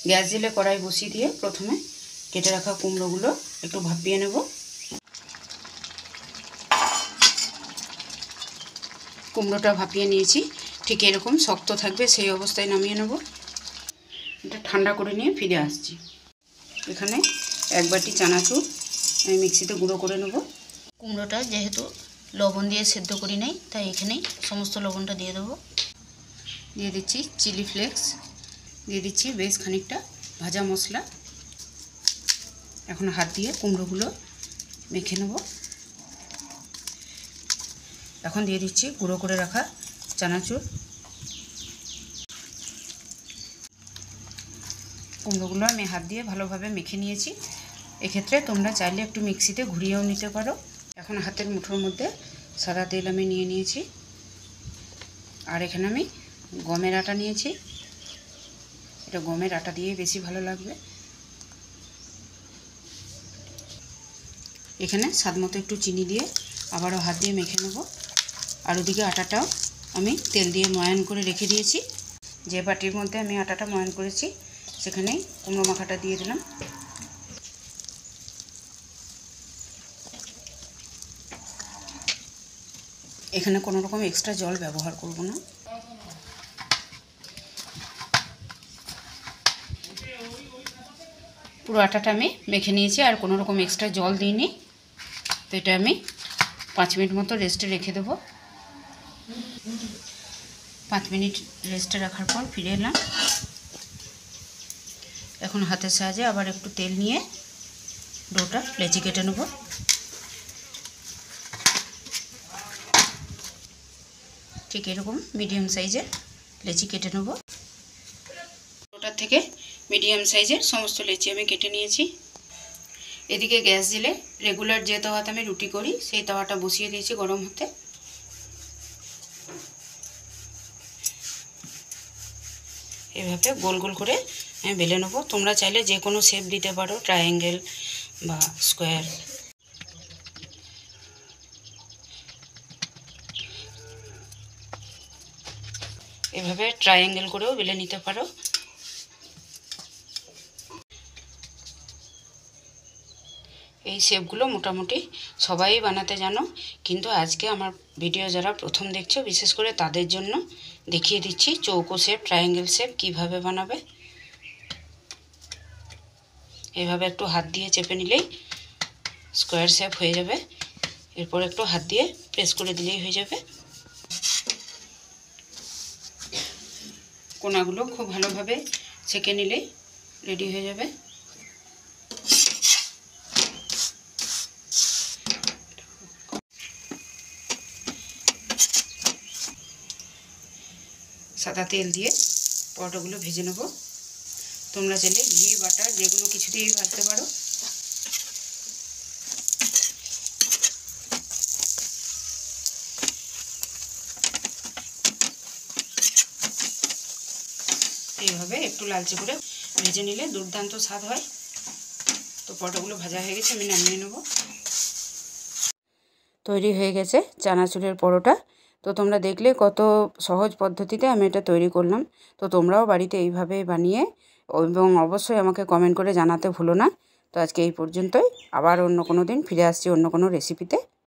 Gas জেলে কড়াই বসিয়ে দিয়ে প্রথমে কেটে রাখা কুমড়োগুলো একটু ভাপিয়ে নেব। কুমড়োটা ভাপিয়ে নিয়েছি, ঠিক এরকম শক্ত থাকবে সেই অবস্থায় নামিয়ে নেব। এটা ঠান্ডা করে নিয়ে ফিরে আসছি। এখানে 1 বাটি চানাচুর আমি মিক্সিতে গুঁড়ো করে নেব। কুমড়োটা যেহেতু লবণ দিয়ে সেদ্ধ করি নাই, তাই এখানেই সমস্ত লবণটা দিয়ে দেবো। দিয়ে দিচ্ছি চিলি ফ্লেক্স, দিয়ে দিচ্ছি বেশ খানিকটা ভাজা মশলা। এখন হাত দিয়ে কুমড়োগুলো মেখে নেব। এখন দিয়ে দিচ্ছি গুঁড়ো করে রাখা চানাচুর। কুমড়োগুলো আমি হাত দিয়ে ভালোভাবে মেখে নিয়েছি। এক্ষেত্রে তোমরা চাইলে একটু মিক্সিতে ঘুরিয়েও নিতে পারো। এখন হাতের মুঠোর মধ্যে সাদা তেল আমি নিয়ে নিয়েছি, আর এখানে আমি গমের আটা নিয়েছি। এটা গমের আটা দিয়ে বেশি ভালো লাগবে। এখানে স্বাদমতো একটু চিনি দিয়ে আবারও হাত দিয়ে মেখে নেব। আর ওদিকে আটাটাও আমি তেল দিয়ে ময়ান করে রেখে দিয়েছি। যে বাটির মধ্যে আমি আটাটা ময়ান করেছি সেখানেই কুমড়ো মাখাটা দিয়ে দিলাম। এখানে কোনো রকম এক্সট্রা জল ব্যবহার করব না। পুরো আটাটা আমি মেখে নিয়েছি, আর কোনো রকম এক্সট্রা জল দিইনি। তো এটা আমি 5 মিনিট মতো রেস্টে রেখে দেবো। 5 মিনিট রেস্টে রাখার পর ফিরে এলাম। এখন হাতের সাহায্যে আবার একটু তেল নিয়ে ডোটা লেচি কেটে নেব। ঠিক এরকম মিডিয়াম সাইজের লেচি কেটে নেব। ডোটার থেকে মিডিয়াম সাইজের সমস্ত লেচি আমি কেটে নিয়েছি। এদিকে গ্যাস জেলে রেগুলার যে তাওয়াতে আমি রুটি করি সেই তাওয়াটা বসিয়ে দিয়েছি গরম হতে। এভাবে গোল গোল করে আমি বেলে নেব। তোমরা চাইলে যে কোনো শেপ দিতে পারো, ট্রায়াঙ্গেল বা স্কোয়ার। এভাবে ট্রায়াঙ্গেল করেও বেলে নিতে পারো। এই শেপগুলো মোটামুটি সবাই বানাতে জানো, কিন্তু আজকে আমার ভিডিও যারা প্রথম দেখছো বিশেষ করে তাদের জন্য দেখিয়ে দিচ্ছি চৌকো শেপ, ট্রায়াঙ্গেল শেপ কিভাবে বানাবে। এভাবে একটু হাত দিয়ে চেপে নিলেই স্কোয়ার শেপ হয়ে যাবে। এরপর একটু হাত দিয়ে প্রেস করে দিলেই হয়ে যাবে। কোনাগুলো খুব ভালোভাবে ছেঁকে নিলেই রেডি হয়ে যাবে। সাদা তেল দিয়ে পরোটাগুলো ভেজে নেব। তোমরা চাইলে ঘি, বাটার যে কোনো কিছু দিয়েই ভাজতে পারো। এইভাবে একটু লালচে করে ভেজে নিলে দুর্দান্ত স্বাদ হয়। তো পরোটাগুলো ভাজা হয়ে গেছে, আমি নামিয়ে নেব। তৈরি হয়ে গেছে চানাচুরের পরোটা। তো তোমরা দেখলে কত সহজ পদ্ধতিতে আমি এটা তৈরি করলাম। তো তোমরাও বাড়িতে এইভাবে বানিয়ে এবং অবশ্যই আমাকে কমেন্ট করে জানাতে ভুলো না। তো আজকে এই পর্যন্তই। আবার অন্য কোনো দিন ফিরে আসছি অন্য কোনো রেসিপিতে।